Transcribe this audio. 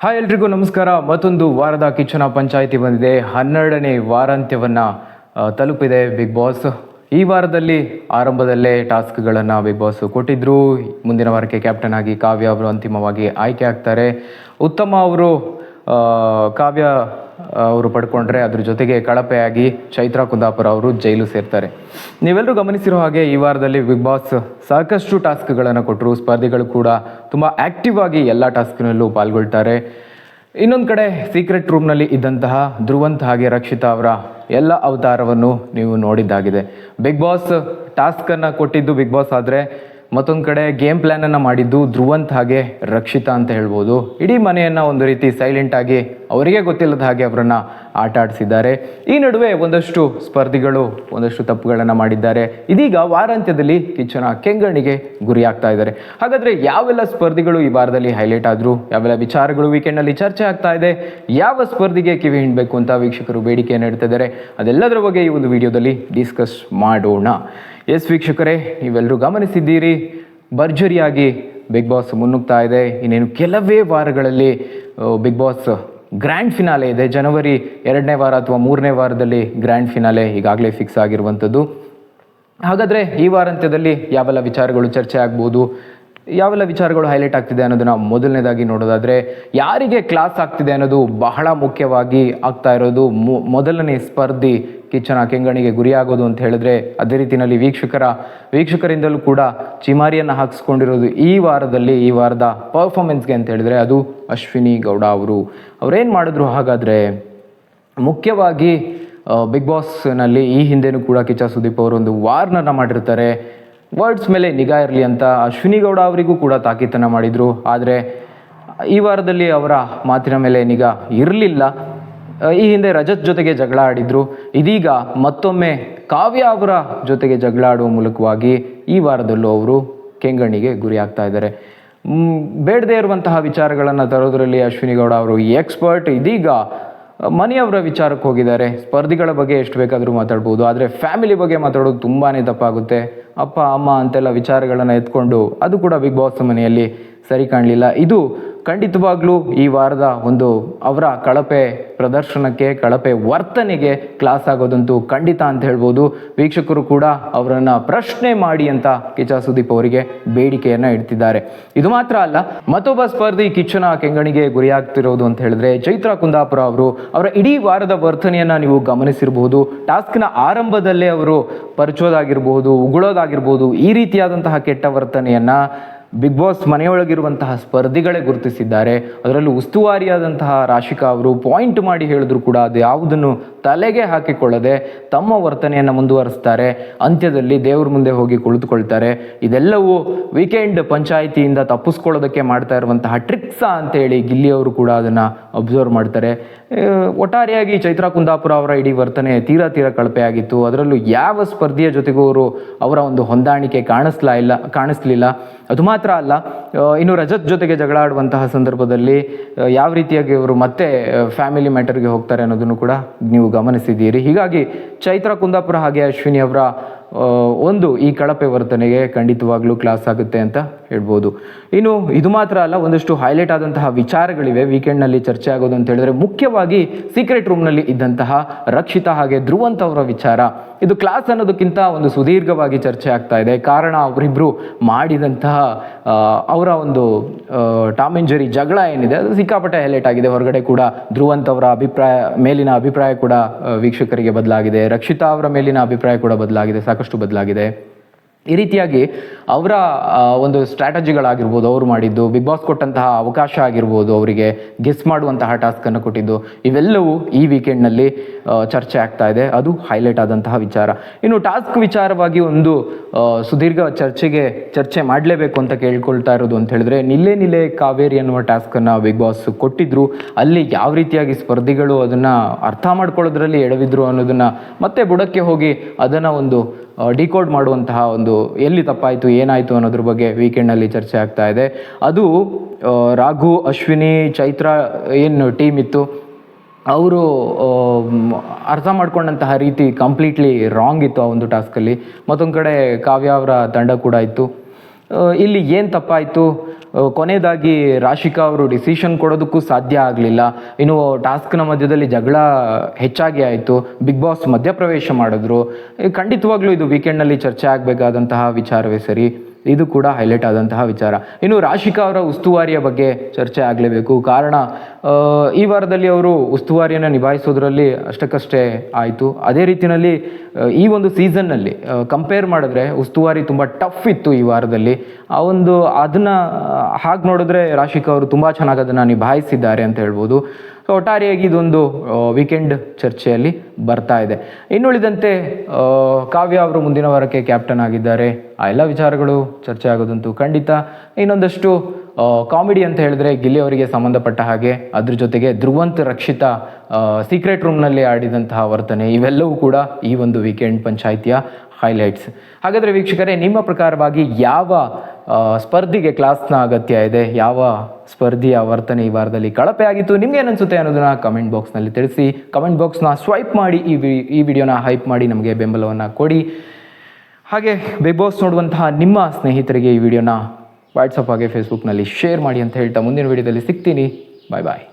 Hi ಎಲ್ರಿಗೂ ನಮಸ್ಕಾರ. ಮತ್ತೊಂದು ವಾರದ ಕಿಚ್ಚನ ಪಂಚಾಯಿತಿ ಬಂದಿದೆ. 12ನೇ ವಾರಾಂತ್ಯವನ್ನು ತಲುಪಿದೆ ಬಿಗ್ ಬಾಸ್. ಈ ವಾರದಲ್ಲಿ ಆರಂಭದಲ್ಲೇ ಟಾಸ್ಕ್ಗಳನ್ನು ಬಿಗ್ ಬಾಸ್ ಕೊಟ್ಟಿದ್ದರು. ಮುಂದಿನ ವಾರಕ್ಕೆ ಕ್ಯಾಪ್ಟನ್ ಆಗಿ ಕಾವ್ಯ ಅವರು ಅಂತಿಮವಾಗಿ ಆಯ್ಕೆ ಆಗ್ತಾರೆ. ಉತ್ತಮ ಅವರು ಕಾವ್ಯ ಅವರು ಪಡ್ಕೊಂಡ್ರೆ ಅದ್ರ ಜೊತೆಗೆ ಕಳಪೆಯಾಗಿ ಚೈತ್ರಾ ಕುಂದಾಪುರ ಅವರು ಜೈಲು ಸೇರ್ತಾರೆ. ನೀವೆಲ್ಲರೂ ಗಮನಿಸಿರೋ ಹಾಗೆ ಈ ವಾರದಲ್ಲಿ ಬಿಗ್ ಬಾಸ್ ಸಾಕಷ್ಟು ಟಾಸ್ಕ್ಗಳನ್ನು ಕೊಟ್ಟರು. ಸ್ಪರ್ಧಿಗಳು ಕೂಡ ತುಂಬ ಆ್ಯಕ್ಟಿವ್ ಆಗಿ ಎಲ್ಲ ಟಾಸ್ಕ್ನಲ್ಲೂ ಪಾಲ್ಗೊಳ್ತಾರೆ. ಇನ್ನೊಂದು ಕಡೆ ಸೀಕ್ರೆಟ್ ರೂಮ್ನಲ್ಲಿ ಇದ್ದಂತಹ ಧ್ರುವಂತ್ ಹಾಗೆ ರಕ್ಷಿತಾ ಅವರ ಎಲ್ಲ ಅವತಾರವನ್ನು ನೀವು ನೋಡಿದ್ದಾಗಿದೆ. ಬಿಗ್ ಬಾಸ್ ಟಾಸ್ಕನ್ನು ಕೊಟ್ಟಿದ್ದು ಬಿಗ್ ಬಾಸ್ ಆದರೆ ಮತ್ತೊಂದು ಕಡೆ ಗೇಮ್ ಪ್ಲ್ಯಾನನ್ನು ಮಾಡಿದ್ದು ಧ್ರುವಂತ್ ಹಾಗೆ ರಕ್ಷಿತಾ ಅಂತ ಹೇಳ್ಬೋದು. ಇಡೀ ಮನೆಯನ್ನು ಒಂದು ರೀತಿ ಸೈಲೆಂಟಾಗಿ ಅವರಿಗೆ ಗೊತ್ತಿಲ್ಲದ ಹಾಗೆ ಅವರನ್ನು ಆಟ ಆಡಿಸಿದ್ದಾರೆ. ಈ ನಡುವೆ ಒಂದಷ್ಟು ಸ್ಪರ್ಧಿಗಳು ಒಂದಷ್ಟು ತಪ್ಪುಗಳನ್ನು ಮಾಡಿದ್ದಾರೆ. ಇದೀಗ ವಾರಾಂತ್ಯದಲ್ಲಿ ಕಿಚ್ಚನ ಕೆಂಗಣ್ಣಿಗೆ ಗುರಿಯಾಗ್ತಾ ಇದ್ದಾರೆ. ಹಾಗಾದರೆ ಯಾವೆಲ್ಲ ಸ್ಪರ್ಧಿಗಳು ಈ ವಾರದಲ್ಲಿ ಹೈಲೈಟ್ ಆದರು, ಯಾವೆಲ್ಲ ವಿಚಾರಗಳು ವೀಕೆಂಡ್ನಲ್ಲಿ ಚರ್ಚೆ ಆಗ್ತಾ ಇದೆ, ಯಾವ ಸ್ಪರ್ಧಿಗೆ ಕಿವಿ ಹಿಂಡಬೇಕು ಅಂತ ವೀಕ್ಷಕರು ಬೇಡಿಕೆಯನ್ನು ಇಡ್ತಿದ್ದಾರೆ, ಅದೆಲ್ಲದರ ಬಗ್ಗೆ ಈ ಒಂದು ವಿಡಿಯೋದಲ್ಲಿ ಡಿಸ್ಕಸ್ ಮಾಡೋಣ. ಎಸ್ ವೀಕ್ಷಕರೇ, ನೀವೆಲ್ಲರೂ ಗಮನಿಸಿದ್ದೀರಿ, ಭರ್ಜರಿಯಾಗಿ ಬಿಗ್ ಬಾಸ್ ಮುನ್ನುಗ್ತಾ ಇದೆ. ಇನ್ನೇನು ಕೆಲವೇ ವಾರಗಳಲ್ಲಿ ಬಿಗ್ ಬಾಸ್ ಗ್ರ್ಯಾಂಡ್ ಫಿನಾಲೆ ಇದೆ. ಜನವರಿ 2ನೇ ವಾರ ಅಥವಾ 3ನೇ ವಾರದಲ್ಲಿ ಗ್ರ್ಯಾಂಡ್ ಫಿನಾಲೆ ಈಗಾಗಲೇ ಫಿಕ್ಸ್ ಆಗಿರುವಂಥದ್ದು. ಹಾಗಾದರೆ ಈ ವಾರಾಂತ್ಯದಲ್ಲಿ ಯಾವೆಲ್ಲ ವಿಚಾರಗಳು ಚರ್ಚೆ ಆಗ್ಬೋದು, ಯಾವೆಲ್ಲ ವಿಚಾರಗಳು ಹೈಲೈಟ್ ಆಗ್ತಿದೆ ಅನ್ನೋದನ್ನು ಮೊದಲನೇದಾಗಿ ನೋಡೋದಾದರೆ, ಯಾರಿಗೆ ಕ್ಲಾಸ್ ಆಗ್ತಿದೆ ಅನ್ನೋದು ಬಹಳ ಮುಖ್ಯವಾಗಿ ಆಗ್ತಾ ಇರೋದು. ಮೊದಲನೇ ಸ್ಪರ್ಧಿ ಕಿಚ್ಚನ ಕೆಂಗಣ್ಣಿಗೆ ಗುರಿಯಾಗೋದು ಅಂತ ಹೇಳಿದ್ರೆ ಅದೇ ರೀತಿಯಲ್ಲಿ ವೀಕ್ಷಕರಿಂದಲೂ ಕೂಡ ಚಿಮಾರಿಯನ್ನು ಹಾಕಿಸ್ಕೊಂಡಿರೋದು ಈ ವಾರದ ಪರ್ಫಾರ್ಮೆನ್ಸ್ಗೆ ಅಂತ ಹೇಳಿದ್ರೆ ಅದು ಅಶ್ವಿನಿ ಗೌಡ ಅವರೇನು ಮಾಡಿದ್ರು. ಹಾಗಾದರೆ ಮುಖ್ಯವಾಗಿ ಬಿಗ್ ಬಾಸ್ನಲ್ಲಿ ಈ ಹಿಂದೆನೂ ಕೂಡ ಕಿಚ್ಚ ಸುದೀಪ್ ಅವರು ಒಂದು ವಾರ್ನನ್ನು ಮಾಡಿರ್ತಾರೆ. ವರ್ಡ್ಸ್ ಮೇಲೆ ನಿಗಾ ಇರಲಿ ಅಂತ ಅಶ್ವಿನಿ ಗೌಡ ಅವರಿಗೂ ಕೂಡ ತಾಕೀತನ್ನು ಮಾಡಿದರು. ಆದರೆ ಈ ವಾರದಲ್ಲಿ ಅವರ ಮಾತಿನ ಮೇಲೆ ನಿಗಾ ಇರಲಿಲ್ಲ. ಈ ಹಿಂದೆ ರಜತ್ ಜೊತೆಗೆ ಜಗಳ ಆಡಿದ್ರು. ಇದೀಗ ಮತ್ತೊಮ್ಮೆ ಕಾವ್ಯ ಅವರ ಜೊತೆಗೆ ಜಗಳ ಆಡುವ ಮೂಲಕವಾಗಿ ಈ ವಾರದಲ್ಲೂ ಅವರು ಕೆಂಗಣ್ಣಿಗೆ ಗುರಿ ಆಗ್ತಾ ಇದ್ದಾರೆ. ಬೇಡದೇ ಇರುವಂತಹ ವಿಚಾರಗಳನ್ನು ತರೋದರಲ್ಲಿ ಅಶ್ವಿನಿ ಗೌಡ ಅವರು ಎಕ್ಸ್ಪರ್ಟ್. ಇದೀಗ ಮನೆಯವರ ವಿಚಾರಕ್ಕೆ ಹೋಗಿದ್ದಾರೆ. ಸ್ಪರ್ಧಿಗಳ ಬಗ್ಗೆ ಎಷ್ಟು ಬೇಕಾದರೂ ಮಾತಾಡ್ಬೋದು, ಆದರೆ ಫ್ಯಾಮಿಲಿ ಬಗ್ಗೆ ಮಾತಾಡೋದು ತುಂಬಾ ತಪ್ಪಾಗುತ್ತೆ. ಅಪ್ಪ ಅಮ್ಮ ಅಂತೆಲ್ಲ ವಿಚಾರಗಳನ್ನು ಎತ್ಕೊಂಡು ಅದು ಕೂಡ ಬಿಗ್ ಬಾಸ್ ಮನೆಯಲ್ಲಿ ಸರಿ ಕಾಣಲಿಲ್ಲ. ಇದು ಖಂಡಿತವಾಗ್ಲೂ ಈ ವಾರದ ಒಂದು ಅವರ ಕಳಪೆ ಪ್ರದರ್ಶನಕ್ಕೆ, ಕಳಪೆ ವರ್ತನೆಗೆ ಕ್ಲಾಸ್ ಆಗೋದಂತೂ ಖಂಡಿತ ಅಂತ ಹೇಳ್ಬೋದು. ವೀಕ್ಷಕರು ಕೂಡ ಅವರನ್ನು ಪ್ರಶ್ನೆ ಮಾಡಿ ಅಂತ ಕಿಚ್ಚ ಸುದೀಪ್ ಅವರಿಗೆ ಬೇಡಿಕೆಯನ್ನು ಇಡ್ತಿದ್ದಾರೆ. ಇದು ಮಾತ್ರ ಅಲ್ಲ, ಮತ್ತೊಬ್ಬ ಸ್ಪರ್ಧಿ ಕಿಚ್ಚನ ಕೆಂಗಣ್ಣಿಗೆ ಗುರಿಯಾಗ್ತಿರೋದು ಅಂತ ಹೇಳಿದ್ರೆ ಚೈತ್ರಾ ಕುಂದಾಪುರ ಅವರ ಇಡೀ ವಾರದ ವರ್ತನೆಯನ್ನು ನೀವು ಗಮನಿಸಿರಬಹುದು. ಟಾಸ್ಕ್ನ ಆರಂಭದಲ್ಲೇ ಅವರು ಪರಚೋದಾಗಿರ್ಬೋದು, ಉಗುಳೋದಾಗಿರ್ಬೋದು, ಈ ರೀತಿಯಾದಂತಹ ಕೆಟ್ಟ ವರ್ತನೆಯನ್ನು ಬಿಗ್ ಬಾಸ್ ಮನೆಯೊಳಗಿರುವಂತಹ ಸ್ಪರ್ಧಿಗಳೇ ಗುರುತಿಸಿದ್ದಾರೆ. ಅದರಲ್ಲೂ ಉಸ್ತುವಾರಿಯಾದಂತಹ ರಾಶಿಕಾ ಅವರು ಪಾಯಿಂಟ್ ಮಾಡಿ ಹೇಳಿದ್ರು ಕೂಡ ಅದು ಯಾವುದನ್ನು ತಲೆಗೆ ಹಾಕಿಕೊಳ್ಳದೆ ತಮ್ಮ ವರ್ತನೆಯನ್ನು ಮುಂದುವರಿಸ್ತಾರೆ. ಅಂತ್ಯದಲ್ಲಿ ದೇವ್ರ ಮುಂದೆ ಹೋಗಿ ಕುಳಿತುಕೊಳ್ತಾರೆ. ಇದೆಲ್ಲವೂ ವೀಕೆಂಡ್ ಪಂಚಾಯಿತಿಯಿಂದ ತಪ್ಪಿಸ್ಕೊಳ್ಳೋದಕ್ಕೆ ಮಾಡ್ತಾ ಇರುವಂತಹ ಟ್ರಿಕ್ಸಾ ಅಂತೇಳಿ ಗಿಲ್ಲಿಯವರು ಕೂಡ ಅದನ್ನು ಅಬ್ಸರ್ವ್ ಮಾಡ್ತಾರೆ. ಒಟ್ಟಾರೆಯಾಗಿ ಚೈತ್ರಾ ಕುಂದಾಪುರ ಅವರ ಇಡೀ ವರ್ತನೆ ತೀರಾ ಕಳಪೆಯಾಗಿತ್ತು. ಅದರಲ್ಲೂ ಯಾವ ಸ್ಪರ್ಧಿಯ ಜೊತೆಗೂ ಅವರ ಒಂದು ಹೊಂದಾಣಿಕೆ ಕಾಣಿಸ್ಲಿಲ್ಲ. ಅದು ಮಾತ್ರ ಅಲ್ಲ, ಇನ್ನು ರಜತ್ ಜೊತೆಗೆ ಜಗಳ ಆಡುವಂತಹ ಸಂದರ್ಭದಲ್ಲಿ ಯಾವ ರೀತಿಯಾಗಿ ಅವರು ಮತ್ತೆ ಫ್ಯಾಮಿಲಿ ಮ್ಯಾಟರ್ಗೆ ಹೋಗ್ತಾರೆ ಅನ್ನೋದನ್ನು ಕೂಡ ನೀವು ಗಮನಿಸಿದ್ದೀರಿ. ಹೀಗಾಗಿ ಚೈತ್ರಾ ಕುಂದಾಪುರ ಹಾಗೆ ಅಶ್ವಿನಿ ಅವರ ಒಂದು ಈ ಕಳಪೆ ವರ್ತನೆಗೆ ಖಂಡಿತವಾಗ್ಲೂ ಕ್ಲಾಸ್ ಆಗುತ್ತೆ ಅಂತ ಹೇಳ್ಬೋದು. ಇನ್ನು ಇದು ಮಾತ್ರ ಅಲ್ಲ, ಒಂದಷ್ಟು ಹೈಲೈಟ್ ಆದಂತಹ ವಿಚಾರಗಳಿವೆ ವೀಕೆಂಡ್ನಲ್ಲಿ ಚರ್ಚೆ ಆಗೋದು ಅಂತ ಹೇಳಿದ್ರೆ, ಮುಖ್ಯವಾಗಿ ಸೀಕ್ರೆಟ್ ರೂಮ್ನಲ್ಲಿ ಇದ್ದಂತಹ ರಕ್ಷಿತಾ ಹಾಗೆ ಧ್ರುವಂತ್ ಅವರ ವಿಚಾರ. ಇದು ಕ್ಲಾಸ್ ಅನ್ನೋದಕ್ಕಿಂತ ಒಂದು ಸುದೀರ್ಘವಾಗಿ ಚರ್ಚೆ ಆಗ್ತಾ ಇದೆ. ಕಾರಣ ಅವರಿಬ್ಬರು ಮಾಡಿದಂತಹ ಅವರ ಒಂದು ಟಾಮ್ ಆ್ಯಂಡ್ ಜೆರಿ ಜಗಳ ಏನಿದೆ ಅದು ಸಿಕ್ಕಾಪಟ್ಟೆ ಹೈಲೈಟ್ ಆಗಿದೆ. ಹೊರಗಡೆ ಕೂಡ ಧ್ರುವಂತ್ ಅವರ ಮೇಲಿನ ಅಭಿಪ್ರಾಯ ಕೂಡ ವೀಕ್ಷಕರಿಗೆ ಬದಲಾಗಿದೆ. ರಕ್ಷಿತಾ ಅವರ ಮೇಲಿನ ಅಭಿಪ್ರಾಯ ಕೂಡ ಬದಲಾಗಿದೆ, ಸಾಕಷ್ಟು ಬದಲಾಗಿದೆ. ಈ ರೀತಿಯಾಗಿ ಅವರ ಒಂದು ಸ್ಟ್ರಾಟಜಿಗಳಾಗಿರ್ಬೋದು, ಅವರು ಮಾಡಿದ್ದು, ಬಿಗ್ ಬಾಸ್ ಕೊಟ್ಟಂತಹ ಅವಕಾಶ ಆಗಿರ್ಬೋದು, ಅವರಿಗೆ ಗೆಸ್ ಮಾಡುವಂತಹ ಟಾಸ್ಕನ್ನು ಕೊಟ್ಟಿದ್ದು, ಇವೆಲ್ಲವೂ ಈ ವೀಕೆಂಡ್ನಲ್ಲಿ ಚರ್ಚೆ ಆಗ್ತಾ ಇದೆ. ಅದು ಹೈಲೈಟ್ ಆದಂತಹ ವಿಚಾರ. ಇನ್ನು ಟಾಸ್ಕ್ ವಿಚಾರವಾಗಿ ಒಂದು ಸುದೀರ್ಘ ಚರ್ಚೆ ಮಾಡಲೇಬೇಕು ಅಂತ ಕೇಳ್ಕೊಳ್ತಾ ಇರೋದು ಅಂತ ಹೇಳಿದ್ರೆ, ನಿಲ್ಲೆ ಕಾವೇರಿ ಅನ್ನುವ ಟಾಸ್ಕನ್ನು ಬಿಗ್ ಬಾಸ್ ಕೊಟ್ಟಿದ್ರು. ಅಲ್ಲಿ ಯಾವ ರೀತಿಯಾಗಿ ಸ್ಪರ್ಧಿಗಳು ಅದನ್ನು ಅರ್ಥ ಮಾಡ್ಕೊಳ್ಳೋದ್ರಲ್ಲಿ ಎಡವಿದ್ರು ಅನ್ನೋದನ್ನು ಮತ್ತೆ ಬುಡಕ್ಕೆ ಹೋಗಿ ಅದನ್ನು ಒಂದು ಡಿಕೋಡ್ ಮಾಡುವಂತಹ ಒಂದು ಎಲ್ಲಿ ತಪ್ಪಾಯಿತು ಏನಾಯಿತು ಅನ್ನೋದ್ರ ಬಗ್ಗೆ ವೀಕೆಂಡ್ನಲ್ಲಿ ಚರ್ಚೆ ಆಗ್ತಾ ಇದೆ. ಅದು ರಾಘು, ಅಶ್ವಿನಿ, ಚೈತ್ರಾ ಏನು ಟೀಮ್ ಇತ್ತು ಅವರು ಅರ್ಥ ಮಾಡ್ಕೊಂಡಂತಹ ರೀತಿ ಕಂಪ್ಲೀಟ್ಲಿ ರಾಂಗ್ ಇತ್ತು ಆ ಒಂದು ಟಾಸ್ಕಲ್ಲಿ. ಮತ್ತೊಂದು ಕಡೆ ಕಾವ್ಯ ಅವರ ತಂಡ ಕೂಡ ಇತ್ತು. ಇಲ್ಲಿ ಏನು ತಪ್ಪಾಯಿತು ಕೊನೆಯದಾಗಿ ರಾಶಿಕಾ ಅವರು ಡಿಸಿಷನ್ ಕೊಡೋದಕ್ಕೂ ಸಾಧ್ಯ ಆಗಲಿಲ್ಲ. ಇನ್ನು ಟಾಸ್ಕ್ನ ಮಧ್ಯದಲ್ಲಿ ಜಗಳ ಹೆಚ್ಚಾಗಿ ಆಯಿತು, ಬಿಗ್ ಬಾಸ್ ಮಧ್ಯಪ್ರವೇಶ ಮಾಡಿದ್ರು. ಖಂಡಿತವಾಗ್ಲೂ ಇದು ವೀಕೆಂಡ್ನಲ್ಲಿ ಚರ್ಚೆ ಆಗಬೇಕಾದಂತಹ ವಿಚಾರವೇ ಸರಿ. ಇದು ಕೂಡ ಹೈಲೈಟ್ ಆದಂತಹ ವಿಚಾರ. ಇನ್ನು ರಾಶಿಕಾ ಅವರ ಉಸ್ತುವಾರಿಯ ಬಗ್ಗೆ ಚರ್ಚೆ ಆಗಲೇಬೇಕು. ಕಾರಣ ಈ ವಾರದಲ್ಲಿ ಅವರು ಉಸ್ತುವಾರಿಯನ್ನು ನಿಭಾಯಿಸೋದ್ರಲ್ಲಿ ಅಷ್ಟಕ್ಕಷ್ಟೇ ಆಯಿತು. ಅದೇ ರೀತಿಯಲ್ಲಿ ಈ ಒಂದು ಸೀಸನ್ನಲ್ಲಿ ಕಂಪೇರ್ ಮಾಡಿದ್ರೆ ಉಸ್ತುವಾರಿ ತುಂಬ ಟಫ್ ಇತ್ತು ಈ ವಾರದಲ್ಲಿ. ಅದನ್ನು ಹಾಗೆ ನೋಡಿದ್ರೆ ರಾಶಿಕಾ ಅವರು ತುಂಬ ಚೆನ್ನಾಗಿ ಅದನ್ನು ನಿಭಾಯಿಸಿದ್ದಾರೆ ಅಂತ ಹೇಳ್ಬೋದು. ಒಟ್ಟಾರೆಯಾಗಿ ಇದೊಂದು ವೀಕೆಂಡ್ ಚರ್ಚೆಯಲ್ಲಿ ಬರ್ತಾ ಇದೆ. ಇನ್ನುಳಿದಂತೆ ಕಾವ್ಯ ಅವರು ಮುಂದಿನ ವಾರಕ್ಕೆ ಕ್ಯಾಪ್ಟನ್ ಆಗಿದ್ದಾರೆ. ಆ ಎಲ್ಲ ವಿಚಾರಗಳು ಚರ್ಚೆ ಆಗೋದಂತೂ ಖಂಡಿತ. ಇನ್ನೊಂದಷ್ಟು ಕಾಮಿಡಿ ಅಂತ ಹೇಳಿದ್ರೆ ಗಿಲ್ಲಿ ಅವರಿಗೆ ಸಂಬಂಧಪಟ್ಟ ಹಾಗೆ, ಅದ್ರ ಜೊತೆಗೆ ಧ್ರುವಂತ್ ರಕ್ಷಿತಾ ಸೀಕ್ರೆಟ್ ರೂಮ್ನಲ್ಲಿ ಆಡಿದಂತಹ ವರ್ತನೆ, ಇವೆಲ್ಲವೂ ಕೂಡ ಈ ಒಂದು ವೀಕೆಂಡ್ ಪಂಚಾಯಿತಿಯ ಹೈಲೈಟ್ಸ್. ಹಾಗಾದರೆ ವೀಕ್ಷಕರೇ, ನಿಮ್ಮ ಪ್ರಕಾರವಾಗಿ ಯಾವ ಸ್ಪರ್ಧಿಗೆ ಕ್ಲಾಸ್ನ ಅಗತ್ಯ ಇದೆ, ಯಾವ ಸ್ಪರ್ಧಿಯ ವರ್ತನೆ ಈ ವಾರದಲ್ಲಿ ಕಳಪೆ ಆಗಿತ್ತು, ನಿಮ್ಗೆ ಏನನ್ಸುತ್ತೆ ಅನ್ನೋದನ್ನ ಕಮೆಂಟ್ ಬಾಕ್ಸ್ನಲ್ಲಿ ತಿಳಿಸಿ. ಕಮೆಂಟ್ ಬಾಕ್ಸ್ನ ಸ್ವೈಪ್ ಮಾಡಿ ಈ ವಿಡಿಯೋನ ಹೈಪ್ ಮಾಡಿ ನಮಗೆ ಬೆಂಬಲವನ್ನು ಕೊಡಿ. ಹಾಗೆ ಬಿಗ್ ಬಾಸ್ ನೋಡುವಂತಹ ನಿಮ್ಮ ಸ್ನೇಹಿತರಿಗೆ ಈ ವಿಡಿಯೋನ ವಾಟ್ಸಪ್ ಹಾಗೆ ಫೇಸ್ಬುಕ್ನಲ್ಲಿ ಶೇರ್ ಮಾಡಿ ಅಂತ ಹೇಳ್ತಾ ಮುಂದಿನ ವಿಡಿಯೋದಲ್ಲಿ ಸಿಗ್ತೀನಿ. ಬಾಯ್ ಬಾಯ್.